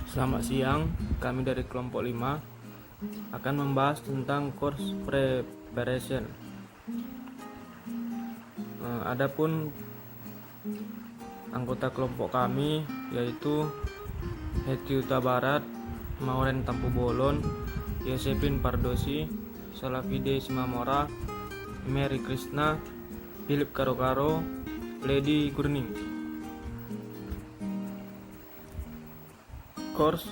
Selamat siang, kami dari kelompok 5 akan membahas tentang course preparation. Adapun anggota kelompok kami yaitu Heti Huta Barat, Mauren Tampu Bolon, Yosepin Pardosi, Salafide Simamora, Mary Krishna, Philip Karokaro, Lady Gurning. Course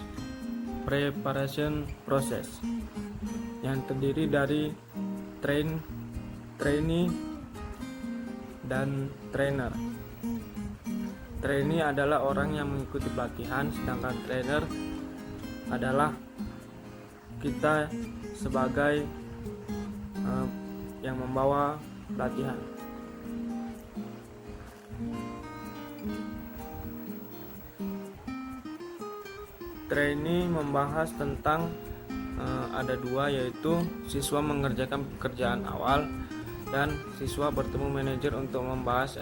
preparation process yang terdiri dari trainee dan trainer. Trainee adalah orang yang mengikuti pelatihan, sedangkan trainer adalah kita sebagai yang membawa pelatihan. Trainee membahas tentang ada dua, yaitu siswa mengerjakan pekerjaan awal dan siswa bertemu manajer untuk membahas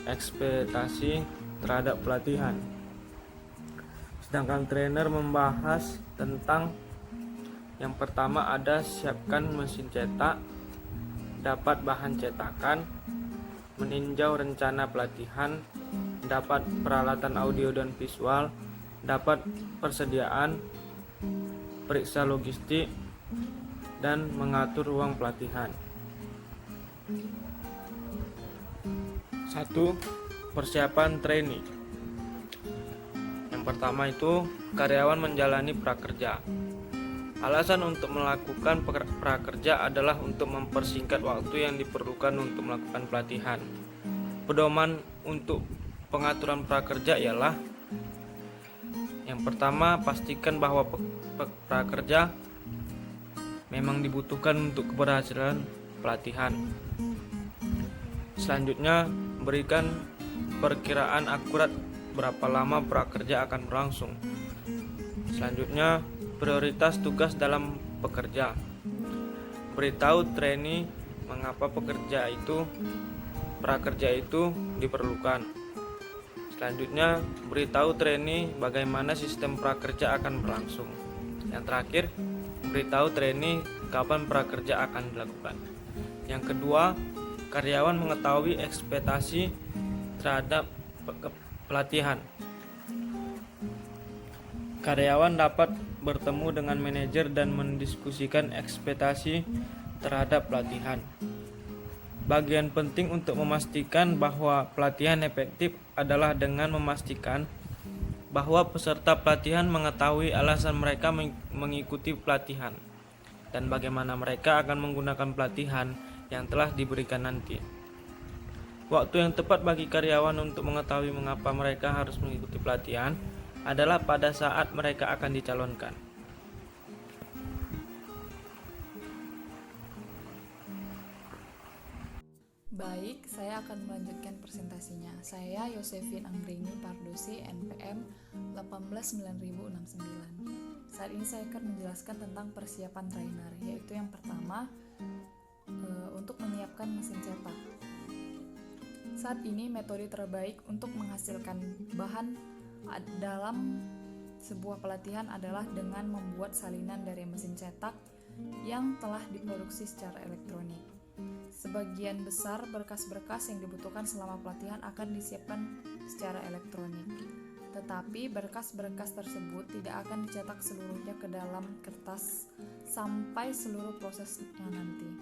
ekspektasi terhadap pelatihan. Sedangkan trainer membahas tentang yang pertama ada siapkan mesin cetak, dapat bahan cetakan, meninjau rencana pelatihan, dapat peralatan audio dan visual, dapat persediaan, periksa logistik, dan mengatur ruang pelatihan. 1. Persiapan trainee. Yang pertama itu karyawan menjalani prakerja. Alasan untuk melakukan prakerja adalah untuk mempersingkat waktu yang diperlukan untuk melakukan pelatihan. Pedoman untuk pengaturan prakerja ialah: yang pertama, pastikan bahwa prakerja memang dibutuhkan untuk keberhasilan pelatihan. Selanjutnya, berikan perkiraan akurat berapa lama prakerja akan berlangsung. Selanjutnya, prioritas tugas dalam pekerja. Beritahu trainee mengapa prakerja itu diperlukan. Selanjutnya, beritahu trainee bagaimana sistem prakerja akan berlangsung. Yang terakhir, beritahu trainee kapan prakerja akan dilakukan. Yang kedua, karyawan mengetahui ekspektasi terhadap pelatihan. Karyawan dapat bertemu dengan manajer dan mendiskusikan ekspektasi terhadap pelatihan. Bagian penting untuk memastikan bahwa pelatihan efektif adalah dengan memastikan bahwa peserta pelatihan mengetahui alasan mereka mengikuti pelatihan dan bagaimana mereka akan menggunakan pelatihan yang telah diberikan nanti. Waktu yang tepat bagi karyawan untuk mengetahui mengapa mereka harus mengikuti pelatihan adalah pada saat mereka akan dicalonkan. Baik, saya akan melanjutkan presentasinya. Saya Yosepin Anggreni Pardosi, NPM 189069. Saat ini saya akan menjelaskan tentang persiapan trainer, yaitu yang pertama untuk menyiapkan mesin cetak. Saat ini metode terbaik untuk menghasilkan bahan dalam sebuah pelatihan adalah dengan membuat salinan dari mesin cetak yang telah diproduksi secara elektronik. Sebagian besar berkas-berkas yang dibutuhkan selama pelatihan akan disiapkan secara elektronik. Tetapi berkas-berkas tersebut tidak akan dicetak seluruhnya ke dalam kertas sampai seluruh prosesnya nanti.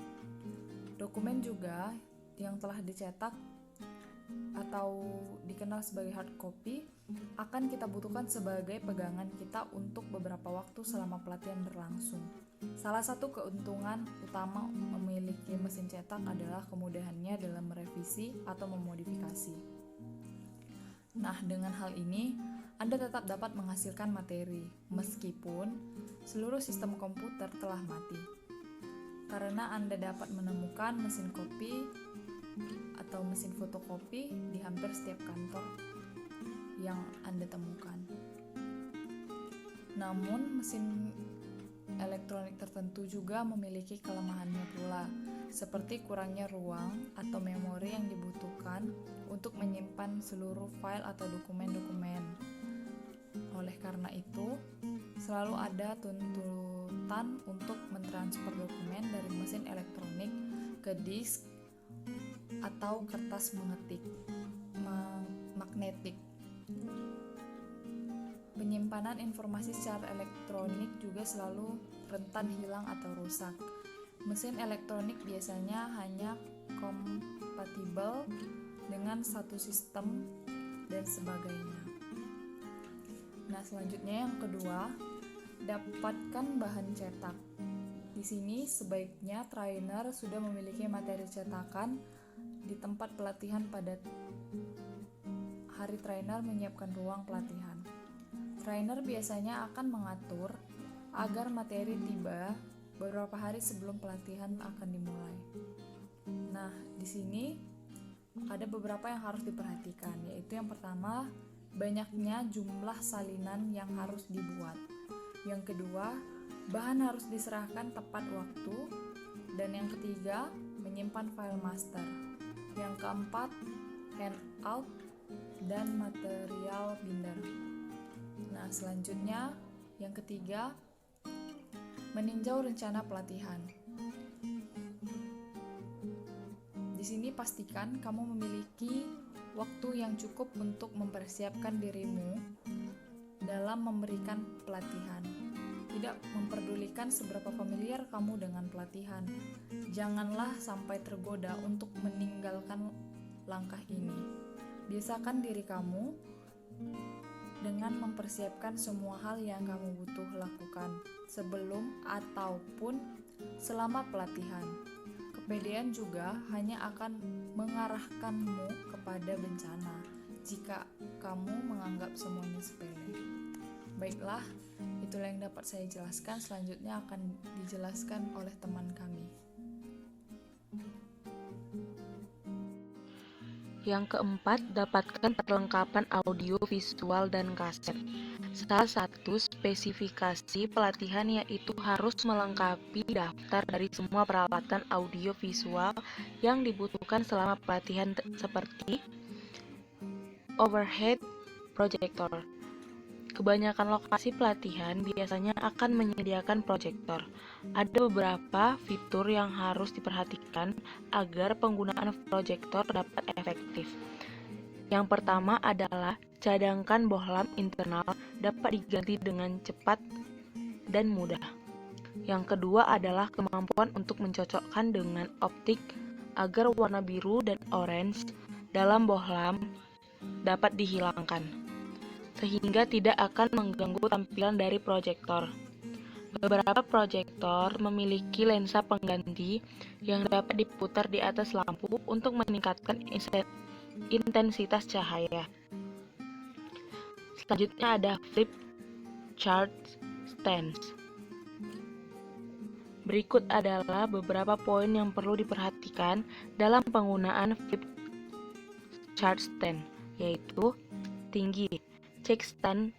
Dokumen juga yang telah dicetak atau dikenal sebagai hard copy akan kita butuhkan sebagai pegangan kita untuk beberapa waktu selama pelatihan berlangsung. Salah satu keuntungan utama memiliki mesin cetak adalah kemudahannya dalam merevisi atau memodifikasi. Nah, dengan hal ini Anda tetap dapat menghasilkan materi meskipun seluruh sistem komputer telah mati, karena Anda dapat menemukan mesin kopi atau mesin fotokopi di hampir setiap kantor yang Anda temukan. Namun, mesin elektronik tertentu juga memiliki kelemahannya pula, seperti kurangnya ruang atau memori yang dibutuhkan untuk menyimpan seluruh file atau dokumen-dokumen. Oleh karena itu selalu ada tuntutan untuk mentransfer dokumen dari mesin elektronik ke disk atau kertas magnetik. Penyimpanan informasi secara elektronik juga selalu rentan hilang atau rusak. Mesin elektronik biasanya hanya kompatibel dengan satu sistem dan sebagainya. Nah, selanjutnya yang kedua, dapatkan bahan cetak. Di sini sebaiknya trainer sudah memiliki materi cetakan di tempat pelatihan pada hari trainer menyiapkan ruang pelatihan. Trainer biasanya akan mengatur agar materi tiba beberapa hari sebelum pelatihan akan dimulai. Nah, di sini ada beberapa yang harus diperhatikan, yaitu yang pertama, banyaknya jumlah salinan yang harus dibuat. Yang kedua, bahan harus diserahkan tepat waktu. Dan yang ketiga, menyimpan file master. Yang keempat, handout dan material binder. Nah, selanjutnya yang ketiga, meninjau rencana pelatihan. Di sini pastikan kamu memiliki waktu yang cukup untuk mempersiapkan dirimu dalam memberikan pelatihan. Tidak memperdulikan seberapa familiar kamu dengan pelatihan. Janganlah sampai tergoda untuk meninggalkan langkah ini. Biasakan diri kamu dengan mempersiapkan semua hal yang kamu butuh lakukan sebelum ataupun selama pelatihan. Kepedean juga hanya akan mengarahkanmu kepada bencana jika kamu menganggap semuanya sepele. Baiklah, itulah yang dapat saya jelaskan. Selanjutnya akan dijelaskan oleh teman kami. Yang keempat, dapatkan perlengkapan audio, visual, dan kaset. Salah satu spesifikasi pelatihan yaitu harus melengkapi daftar dari semua peralatan audio visual yang dibutuhkan selama pelatihan seperti overhead projector. Kebanyakan lokasi pelatihan biasanya akan menyediakan proyektor. Ada beberapa fitur yang harus diperhatikan agar penggunaan proyektor dapat efektif. Yang pertama adalah cadangkan bohlam internal dapat diganti dengan cepat dan mudah. Yang kedua adalah kemampuan untuk mencocokkan dengan optik agar warna biru dan orange dalam bohlam dapat dihilangkan, sehingga tidak akan mengganggu tampilan dari proyektor. Beberapa proyektor memiliki lensa pengganti yang dapat diputar di atas lampu untuk meningkatkan intensitas cahaya. Selanjutnya ada flip chart stands. Berikut adalah beberapa poin yang perlu diperhatikan dalam penggunaan flip chart stand, yaitu tinggi. Cek stand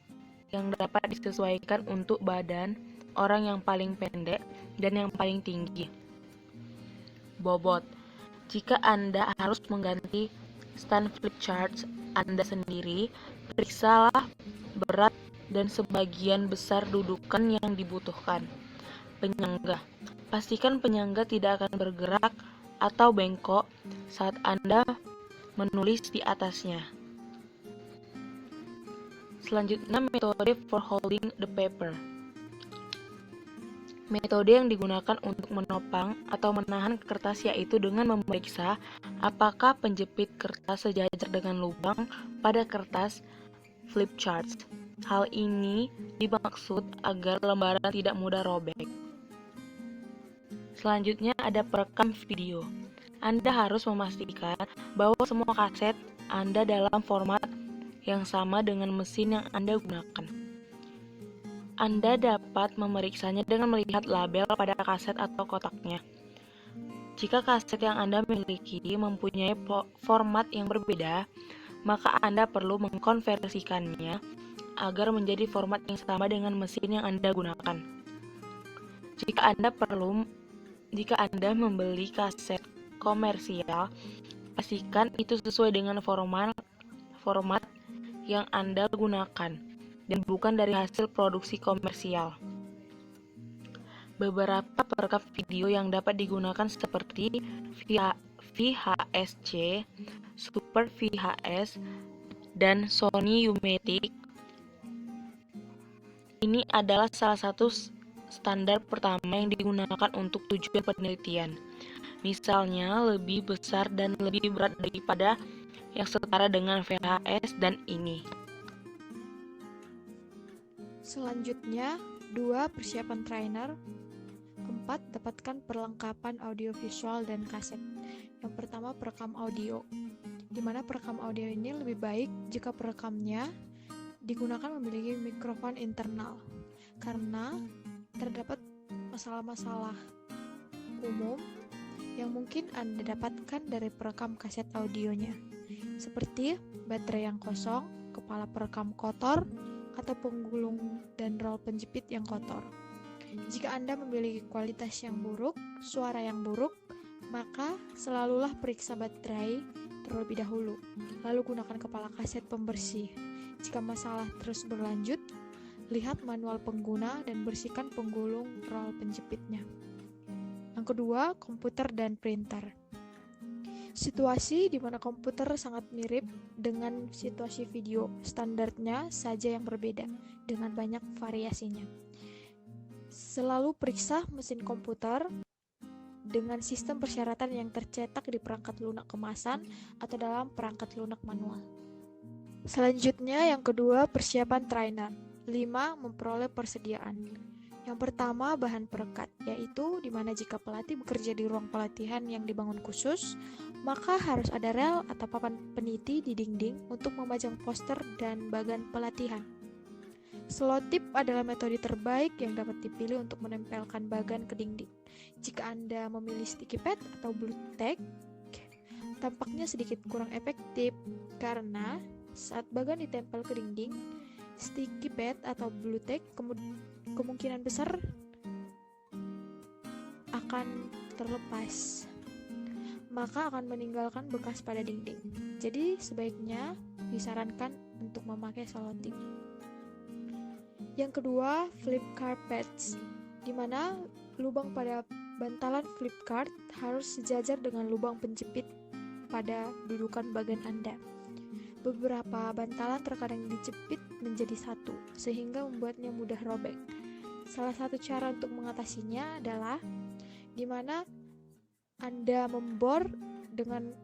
yang dapat disesuaikan untuk badan orang yang paling pendek dan yang paling tinggi. Bobot. Jika Anda harus mengganti stand flip chart Anda sendiri, periksalah berat dan sebagian besar dudukan yang dibutuhkan. Penyangga. Pastikan penyangga tidak akan bergerak atau bengkok saat Anda menulis di atasnya. Selanjutnya, metode for holding the paper. Metode yang digunakan untuk menopang atau menahan kertas yaitu dengan memeriksa apakah penjepit kertas sejajar dengan lubang pada kertas flip charts. Hal ini dimaksud agar lembaran tidak mudah robek. Selanjutnya ada perekam video. Anda harus memastikan bahwa semua kaset Anda dalam format yang sama dengan mesin yang Anda gunakan. Anda dapat memeriksanya dengan melihat label pada kaset atau kotaknya. Jika kaset yang Anda miliki mempunyai format yang berbeda, maka Anda perlu mengkonversikannya agar menjadi format yang sama dengan mesin yang Anda gunakan. Jika Anda membeli kaset komersial, pastikan itu sesuai dengan format yang Anda gunakan. dan bukan dari hasil produksi komersial. Beberapa perekam video yang dapat digunakan seperti VHS-C, Super VHS, dan Sony U-Matic. Ini adalah salah satu standar pertama yang digunakan untuk tujuan penelitian. Misalnya, lebih besar dan lebih berat daripada yang setara dengan VHS dan ini. Selanjutnya, 2. Persiapan trainer. 4. Dapatkan perlengkapan audiovisual dan kaset. Yang pertama, perekam audio. Di mana perekam audio ini lebih baik jika perekamnya digunakan memiliki mikrofon internal, karena terdapat masalah-masalah umum yang mungkin Anda dapatkan dari perekam kaset audionya, seperti baterai yang kosong, kepala perekam kotor, atau penggulung dan roll penjepit yang kotor. Jika Anda memiliki kualitas yang buruk, suara yang buruk, maka selalulah periksa baterai terlebih dahulu, lalu gunakan kepala kaset pembersih. Jika masalah terus berlanjut, lihat manual pengguna dan bersihkan penggulung roll penjepitnya. Yang kedua, komputer dan printer. Situasi di mana komputer sangat mirip dengan situasi video, standarnya saja yang berbeda dengan banyak variasinya. Selalu periksa mesin komputer dengan sistem persyaratan yang tercetak di perangkat lunak kemasan atau dalam perangkat lunak manual. Selanjutnya, yang kedua, persiapan trainer. 5. Memperoleh persediaan. Yang pertama, bahan perekat, yaitu di mana jika pelatih bekerja di ruang pelatihan yang dibangun khusus, maka harus ada rel atau papan peniti di dinding untuk memajang poster dan bagan pelatihan. Selotip adalah metode terbaik yang dapat dipilih untuk menempelkan bagan ke dinding. Jika Anda memilih sticky pad atau blue tack, tampaknya sedikit kurang efektif karena saat bagan ditempel ke dinding, sticky pad atau blue tack kemungkinan besar akan terlepas, maka akan meninggalkan bekas pada dinding. Jadi sebaiknya disarankan untuk memakai selotip. Yang kedua, flip carpets, di mana lubang pada bantalan flip card harus sejajar dengan lubang penjepit pada dudukan bagan Anda. Beberapa bantalan terkadang dijepit menjadi satu, sehingga membuatnya mudah robek. Salah satu cara untuk mengatasinya adalah di mana Anda membor dengan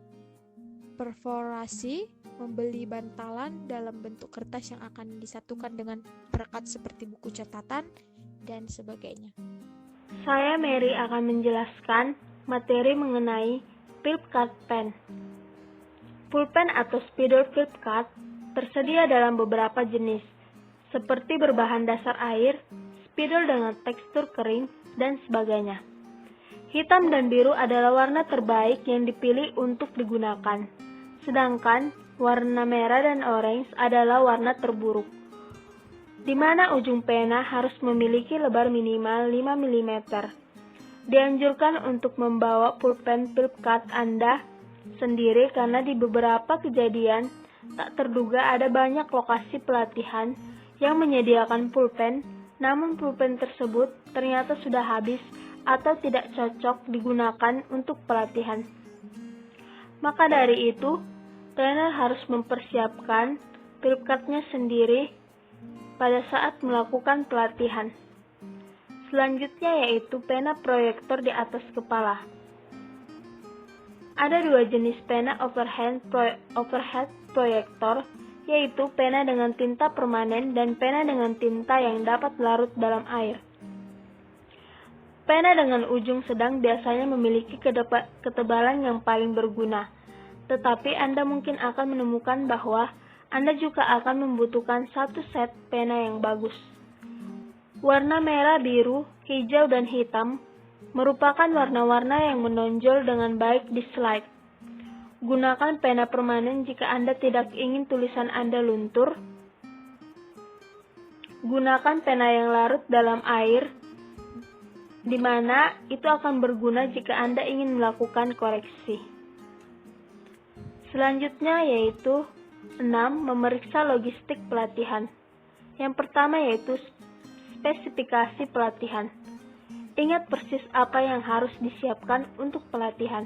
perforasi, membeli bantalan dalam bentuk kertas yang akan disatukan dengan perekat seperti buku catatan, dan sebagainya. Saya Mary akan menjelaskan materi mengenai flip card pen. Pulpen atau spidol flip card tersedia dalam beberapa jenis, seperti berbahan dasar air, spidol dengan tekstur kering, dan sebagainya. Hitam dan biru adalah warna terbaik yang dipilih untuk digunakan, sedangkan warna merah dan orange adalah warna terburuk, di mana ujung pena harus memiliki lebar minimal 5 mm. Dianjurkan untuk membawa pulpen flip card Anda sendiri karena di beberapa kejadian tak terduga ada banyak lokasi pelatihan yang menyediakan pulpen, namun pulpen tersebut ternyata sudah habis atau tidak cocok digunakan untuk pelatihan. Maka dari itu, trainer harus mempersiapkan flip card-nya sendiri pada saat melakukan pelatihan. Selanjutnya yaitu pena proyektor di atas kepala. Ada dua jenis pena overhead proyektor, yaitu pena dengan tinta permanen dan pena dengan tinta yang dapat larut dalam air. Pena dengan ujung sedang biasanya memiliki ketebalan yang paling berguna, tetapi Anda mungkin akan menemukan bahwa Anda juga akan membutuhkan satu set pena yang bagus. Warna merah, biru, hijau, dan hitam merupakan warna-warna yang menonjol dengan baik di slide. Gunakan pena permanen jika Anda tidak ingin tulisan Anda luntur. Gunakan pena yang larut dalam air, di mana itu akan berguna jika Anda ingin melakukan koreksi. Selanjutnya yaitu 6. Memeriksa logistik pelatihan. Yang pertama yaitu spesifikasi pelatihan. Ingat persis apa yang harus disiapkan untuk pelatihan.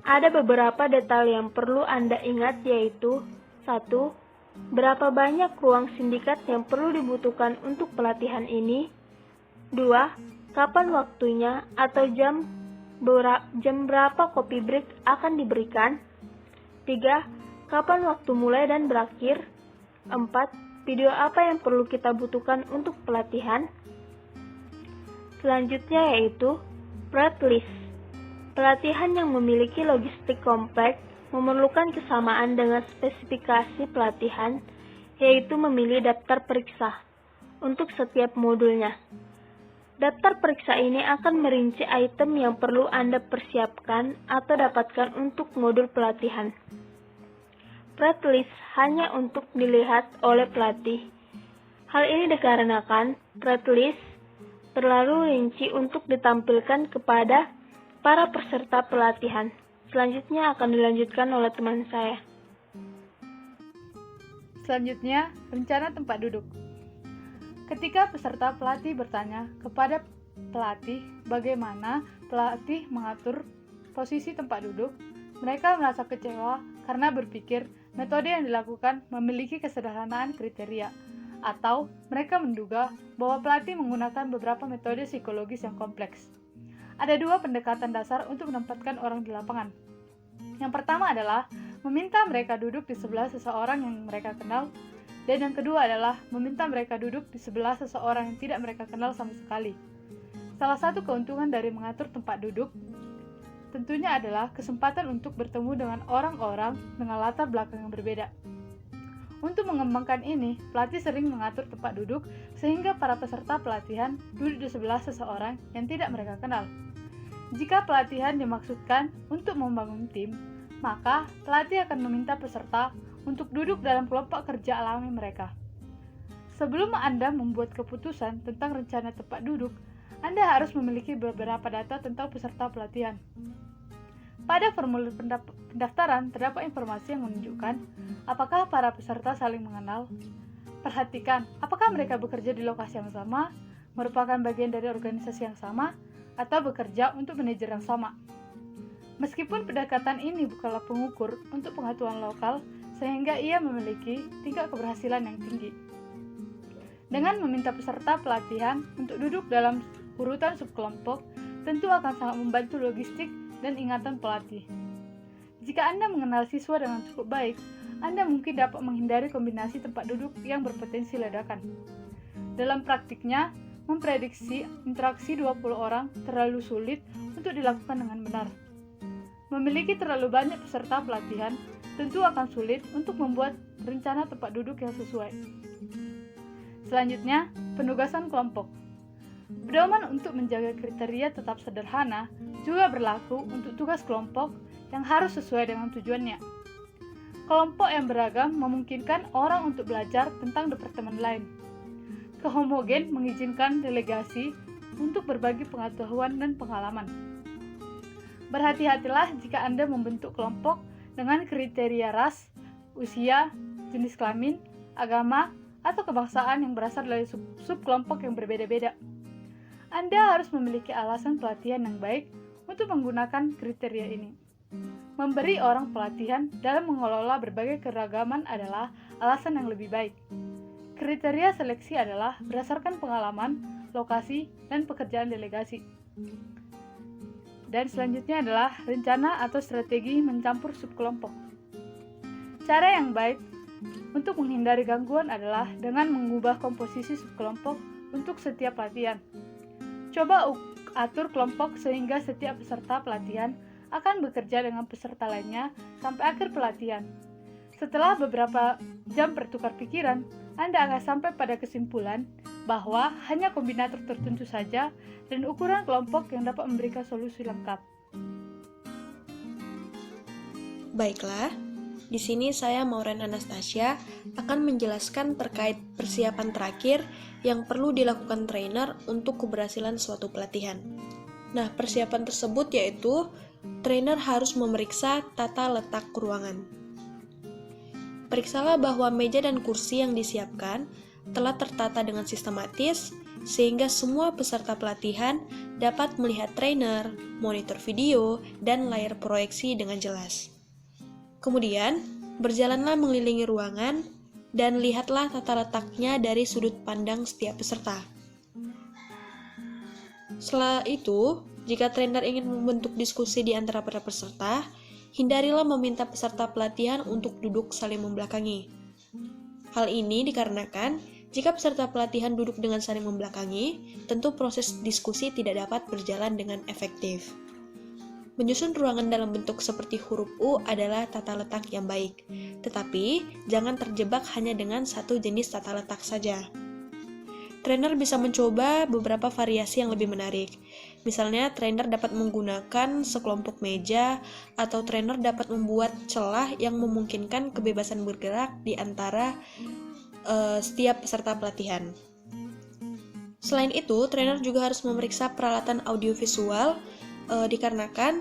Ada beberapa detail yang perlu Anda ingat yaitu 1. Berapa banyak ruang sindikat yang perlu dibutuhkan untuk pelatihan ini? 2. Kapan waktunya atau jam berapa kopi break akan diberikan? 3. Kapan waktu mulai dan berakhir? 4. Video apa yang perlu kita butuhkan untuk pelatihan? Selanjutnya yaitu Red List. Pelatihan yang memiliki logistik kompleks memerlukan kesamaan dengan spesifikasi pelatihan, yaitu memilih daftar periksa untuk setiap modulnya. Daftar periksa ini akan merinci item yang perlu Anda persiapkan atau dapatkan untuk modul pelatihan. Red List hanya untuk dilihat oleh pelatih. Hal ini dikarenakan Red List terlalu rinci untuk ditampilkan kepada para peserta pelatihan. Selanjutnya akan dilanjutkan oleh teman saya. Selanjutnya, rencana tempat duduk. Ketika peserta pelatih bertanya kepada pelatih bagaimana pelatih mengatur posisi tempat duduk, mereka merasa kecewa karena berpikir metode yang dilakukan memiliki kesederhanaan kriteria, atau mereka menduga bahwa pelatih menggunakan beberapa metode psikologis yang kompleks. Ada dua pendekatan dasar untuk menempatkan orang di lapangan. Yang pertama adalah meminta mereka duduk di sebelah seseorang yang mereka kenal, dan yang kedua adalah meminta mereka duduk di sebelah seseorang yang tidak mereka kenal sama sekali. Salah satu keuntungan dari mengatur tempat duduk tentunya adalah kesempatan untuk bertemu dengan orang-orang dengan latar belakang yang berbeda. Untuk mengembangkan ini, pelatih sering mengatur tempat duduk sehingga para peserta pelatihan duduk di sebelah seseorang yang tidak mereka kenal. Jika pelatihan dimaksudkan untuk membangun tim, maka pelatih akan meminta peserta untuk duduk dalam kelompok kerja alami mereka. Sebelum Anda membuat keputusan tentang rencana tempat duduk, Anda harus memiliki beberapa data tentang peserta pelatihan. Pada formulir pendaftaran terdapat informasi yang menunjukkan apakah para peserta saling mengenal. Perhatikan apakah mereka bekerja di lokasi yang sama, merupakan bagian dari organisasi yang sama, atau bekerja untuk manajer yang sama. Meskipun pendekatan ini bukanlah pengukur untuk pengetahuan lokal, sehingga ia memiliki tingkat keberhasilan yang tinggi. Dengan meminta peserta pelatihan untuk duduk dalam urutan subkelompok, tentu akan sangat membantu logistik dan ingatan pelatih. Jika Anda mengenal siswa dengan cukup baik, Anda mungkin dapat menghindari kombinasi tempat duduk yang berpotensi ledakan. Dalam praktiknya, memprediksi interaksi 20 orang terlalu sulit untuk dilakukan dengan benar. Memiliki terlalu banyak peserta pelatihan tentu akan sulit untuk membuat rencana tempat duduk yang sesuai. Selanjutnya, penugasan kelompok. Pedoman untuk menjaga kriteria tetap sederhana juga berlaku untuk tugas kelompok yang harus sesuai dengan tujuannya. Kelompok yang beragam memungkinkan orang untuk belajar tentang departemen lain. Kehomogen mengizinkan delegasi untuk berbagi pengetahuan dan pengalaman. Berhati-hatilah jika Anda membentuk kelompok dengan kriteria ras, usia, jenis kelamin, agama, atau kebangsaan yang berasal dari subkelompok yang berbeda-beda. Anda harus memiliki alasan pelatihan yang baik untuk menggunakan kriteria ini. Memberi orang pelatihan dalam mengelola berbagai keragaman adalah alasan yang lebih baik. Kriteria seleksi adalah berdasarkan pengalaman, lokasi, dan pekerjaan delegasi. Dan selanjutnya adalah rencana atau strategi mencampur subkelompok. Cara yang baik untuk menghindari gangguan adalah dengan mengubah komposisi subkelompok untuk setiap pelatihan. Coba atur kelompok sehingga setiap peserta pelatihan akan bekerja dengan peserta lainnya sampai akhir pelatihan. Setelah beberapa jam bertukar pikiran, Anda akan sampai pada kesimpulan bahwa hanya kombinator tertentu saja dan ukuran kelompok yang dapat memberikan solusi lengkap. Baiklah, di sini saya Maureen Anastasia akan menjelaskan terkait persiapan terakhir yang perlu dilakukan trainer untuk keberhasilan suatu pelatihan. Nah, persiapan tersebut yaitu trainer harus memeriksa tata letak ruangan. Periksalah bahwa meja dan kursi yang disiapkan telah tertata dengan sistematis, sehingga semua peserta pelatihan dapat melihat trainer, monitor video, dan layar proyeksi dengan jelas. Kemudian, berjalanlah mengelilingi ruangan dan lihatlah tata letaknya dari sudut pandang setiap peserta. Setelah itu, jika trainer ingin membentuk diskusi di antara para peserta, hindarilah meminta peserta pelatihan untuk duduk saling membelakangi. Hal ini dikarenakan jika peserta pelatihan duduk dengan saling membelakangi, tentu proses diskusi tidak dapat berjalan dengan efektif. Menyusun ruangan dalam bentuk seperti huruf U adalah tata letak yang baik, tetapi jangan terjebak hanya dengan satu jenis tata letak saja. Trainer bisa mencoba beberapa variasi yang lebih menarik. Misalnya, trainer dapat menggunakan sekelompok meja, atau trainer dapat membuat celah yang memungkinkan kebebasan bergerak di antara setiap peserta pelatihan. Selain itu, trainer juga harus memeriksa peralatan audiovisual, dikarenakan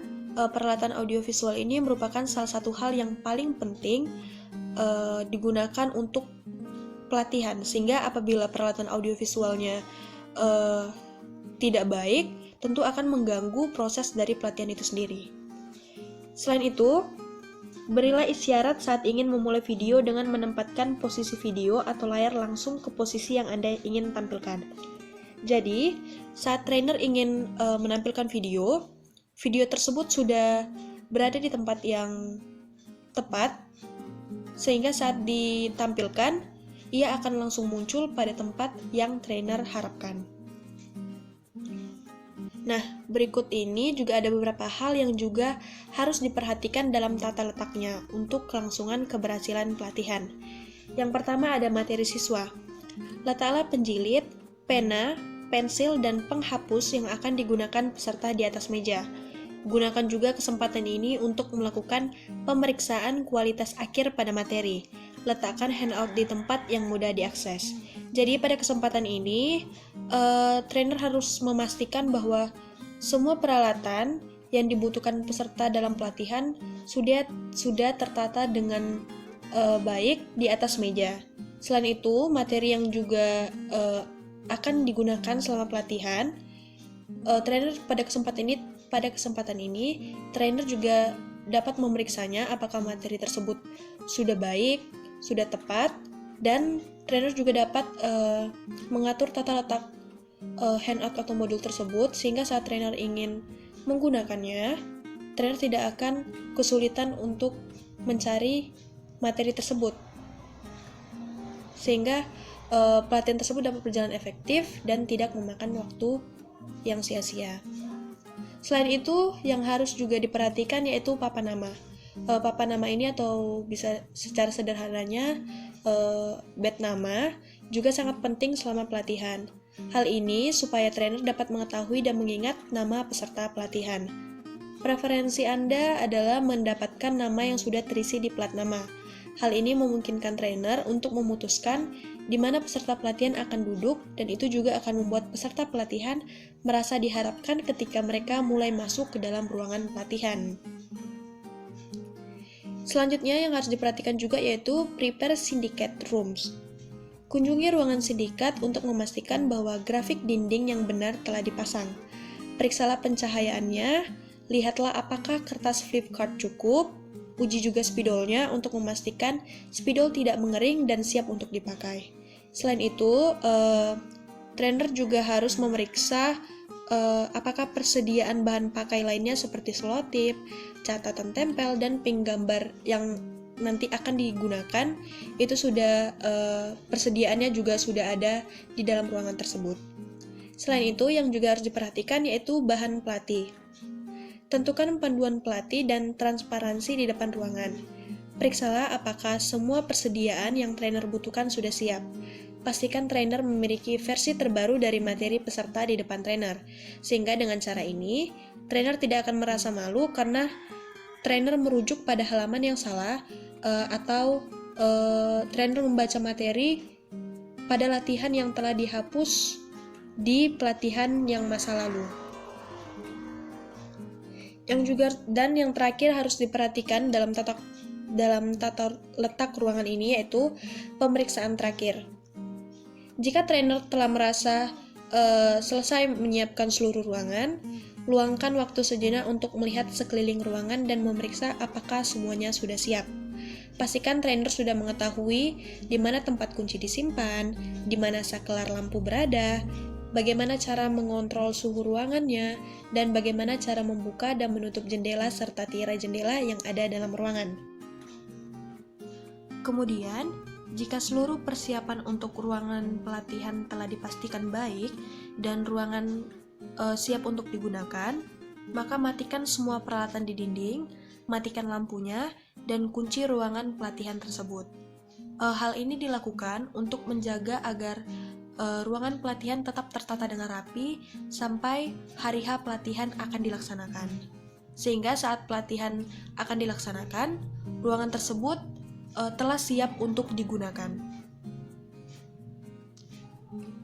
peralatan audiovisual ini merupakan salah satu hal yang paling penting digunakan untuk pelatihan, sehingga apabila peralatan audiovisualnya tidak baik, tentu akan mengganggu proses dari pelatihan itu sendiri. Selain itu, berilah isyarat saat ingin memulai video dengan menempatkan posisi video atau layar langsung ke posisi yang Anda ingin tampilkan. Jadi, saat trainer ingin menampilkan video tersebut sudah berada di tempat yang tepat, sehingga saat ditampilkan, ia akan langsung muncul pada tempat yang trainer harapkan. Nah, berikut ini juga ada beberapa hal yang juga harus diperhatikan dalam tata letaknya untuk kelangsungan keberhasilan pelatihan. Yang pertama ada materi siswa. Letaklah penjilid, pena, pensil, dan penghapus yang akan digunakan peserta di atas meja. Gunakan juga kesempatan ini untuk melakukan pemeriksaan kualitas akhir pada materi. Letakkan handout di tempat yang mudah diakses. Jadi pada kesempatan ini, trainer harus memastikan bahwa semua peralatan yang dibutuhkan peserta dalam pelatihan sudah tertata dengan baik di atas meja. Selain itu, materi yang juga akan digunakan selama pelatihan, trainer pada kesempatan ini, trainer juga dapat memeriksanya apakah materi tersebut sudah baik, sudah tepat, dan trainer juga dapat mengatur tata letak handout atau modul tersebut, sehingga saat trainer ingin menggunakannya, trainer tidak akan kesulitan untuk mencari materi tersebut, sehingga pelatihan tersebut dapat berjalan efektif dan tidak memakan waktu yang sia-sia. Selain itu, yang harus juga diperhatikan yaitu papan nama. Papan nama ini, atau bisa secara sederhananya bed nama, juga sangat penting selama pelatihan. Hal ini supaya trainer dapat mengetahui dan mengingat nama peserta pelatihan. Preferensi Anda adalah mendapatkan nama yang sudah terisi di plat nama. Hal ini memungkinkan trainer untuk memutuskan di mana peserta pelatihan akan duduk, dan itu juga akan membuat peserta pelatihan merasa diharapkan ketika mereka mulai masuk ke dalam ruangan pelatihan. Selanjutnya yang harus diperhatikan juga yaitu prepare syndicate rooms. Kunjungi ruangan sindikat untuk memastikan bahwa grafik dinding yang benar telah dipasang. Periksalah pencahayaannya, lihatlah apakah kertas flip card cukup, uji juga spidolnya untuk memastikan spidol tidak mengering dan siap untuk dipakai. Selain itu, trainer juga harus memeriksa apakah persediaan bahan pakai lainnya seperti selotip, catatan tempel, dan pin gambar yang nanti akan digunakan itu sudah persediaannya juga sudah ada di dalam ruangan tersebut. Selain itu, yang juga harus diperhatikan yaitu bahan pelatih. Tentukan panduan pelatih dan transparansi di depan ruangan. Periksalah apakah semua persediaan yang trainer butuhkan sudah siap. Pastikan trainer memiliki versi terbaru dari materi peserta di depan trainer, sehingga dengan cara ini, trainer tidak akan merasa malu karena trainer merujuk pada halaman yang salah, atau trainer membaca materi pada latihan yang telah dihapus di pelatihan yang masa lalu. Yang terakhir harus diperhatikan dalam tata letak ruangan ini, yaitu pemeriksaan terakhir. Jika trainer telah merasa selesai menyiapkan seluruh ruangan, luangkan waktu sejenak untuk melihat sekeliling ruangan dan memeriksa apakah semuanya sudah siap. Pastikan trainer sudah mengetahui di mana tempat kunci disimpan, di mana saklar lampu berada, bagaimana cara mengontrol suhu ruangannya, dan bagaimana cara membuka dan menutup jendela serta tirai jendela yang ada dalam ruangan. Kemudian, jika seluruh persiapan untuk ruangan pelatihan telah dipastikan baik dan ruangan siap untuk digunakan, maka matikan semua peralatan di dinding, matikan lampunya, dan kunci ruangan pelatihan tersebut. Hal ini dilakukan untuk menjaga agar ruangan pelatihan tetap tertata dengan rapi sampai hari H pelatihan akan dilaksanakan. Sehingga saat pelatihan akan dilaksanakan, ruangan tersebut telah siap untuk digunakan.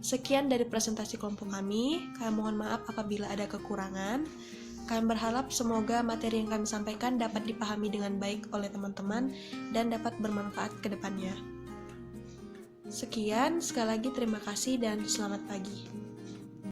Sekian dari presentasi kelompok kami. Kami mohon maaf apabila ada kekurangan. Kami berharap semoga materi yang kami sampaikan dapat dipahami dengan baik oleh teman-teman dan dapat bermanfaat ke depannya. Sekian, sekali lagi terima kasih dan selamat pagi.